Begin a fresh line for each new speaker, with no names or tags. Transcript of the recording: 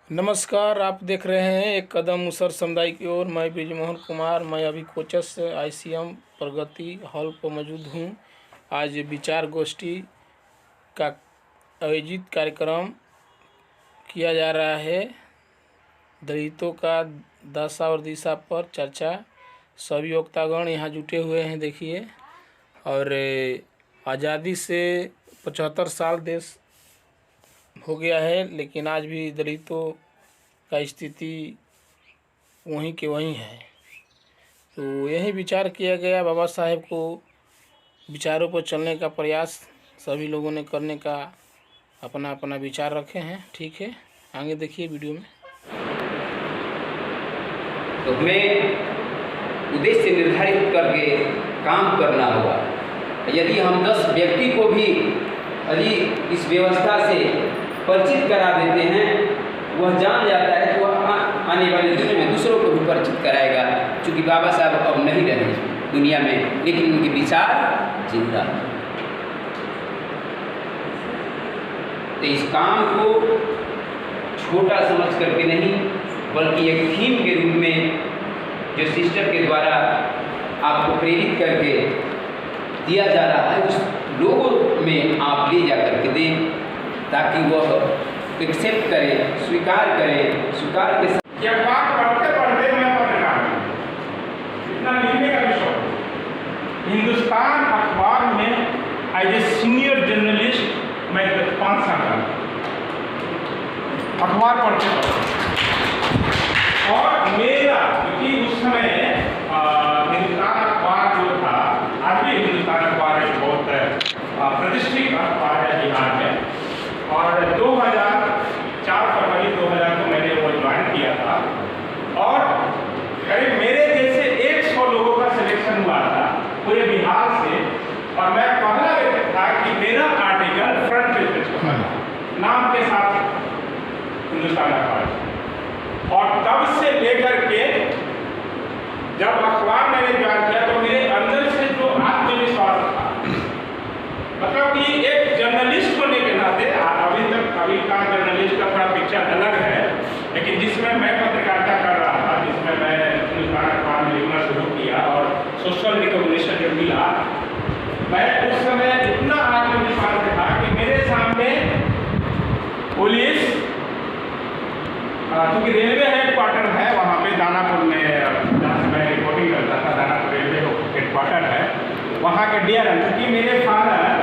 नमस्कार, आप देख रहे हैं एक कदम मुसर समुदाय की ओर। मैं ब्रिजमोहन कुमार, मैं अभी कोचस ICM प्रगति हॉल पर मौजूद हूं। आज विचार गोष्ठी का आयोजित कार्यक्रम किया जा रहा है। दलितों का दशा और दिशा पर चर्चा। सभी वक्तागण यहाँ जुटे हुए हैं। देखिए, और आज़ादी से 75 साल देश हो गया है, लेकिन आज भी दलितों का स्थिति वहीं के वहीं है। तो यही विचार किया गया। बाबा साहेब को विचारों पर चलने का प्रयास सभी लोगों ने करने का अपना अपना विचार रखे हैं। ठीक है, आगे देखिए वीडियो में।
तो हमें उद्देश्य निर्धारित करके काम करना होगा। यदि हम 10 व्यक्ति को भी यदि इस व्यवस्था से परिचित करा देते हैं, वह जान जाता है तो आने वाले दिनों में दूसरों को भी परिचित कराएगा। क्योंकि बाबा साहब अब नहीं रहे दुनिया में, लेकिन उनके विचार जिंदा हैं। तो इस काम को छोटा समझ करके नहीं, बल्कि एक थीम के रूप में जो सिस्टर के द्वारा आपको प्रेरित करके दिया जा रहा है, उस लोगों में आप ले जा करके दें, ताकि वह एक्सेप्ट करें, स्वीकार के साथ।
यह बात पढ़ते पढ़ते मैं पढ़ना इतना लिखने का विषय। हिंदुस्तान अखबार में एज ए सीनियर जर्नलिस्ट मैं 5 साल का अखबार पढ़ते और मेरा, क्योंकि उस समय हिंदुस्तान अखबार जो था, आज भी हिंदुस्तान अखबार एक बहुत प्रतिष्ठित अखबार है बिहार में। और 2004 फरवरी 2000 को मैंने वो ज्वाइन किया था और करीब मेरे जैसे 100 लोगों का सिलेक्शन हुआ था पूरे बिहार से। और मैं पहला व्यक्ति था कि मेरा आर्टिकल फ्रंट पेज पे छपा था, नाम के साथ हिंदुस्तान अखबार। और तब से लेकर के जब अखबार मैंने ज्वाइन किया तो मेरे अंदर से जो आत्मविश्वास था, मतलब कि एक जर्नलिस्ट होने के नाते, अभी का जर्नलिस्ट का थोड़ा पिक्चर अलग है, लेकिन जिसमें मैं पत्रकारिता कर रहा था, जिसमें मैं हिंदुस्तान अखबार में लिखना शुरू किया और सोशल रिकॉग्निशन जो मिला, मैं उस समय इतना आत्मविश्वास था कि मेरे सामने पुलिस, क्योंकि रेलवे हेडक्वार्टर है वहाँ पे दानापुर में, जहाँ से मैं रिपोर्टिंग करता था, दानापुर रेलवे हेडक्वार्टर है, वहाँ के DRM, क्योंकि मेरे फादर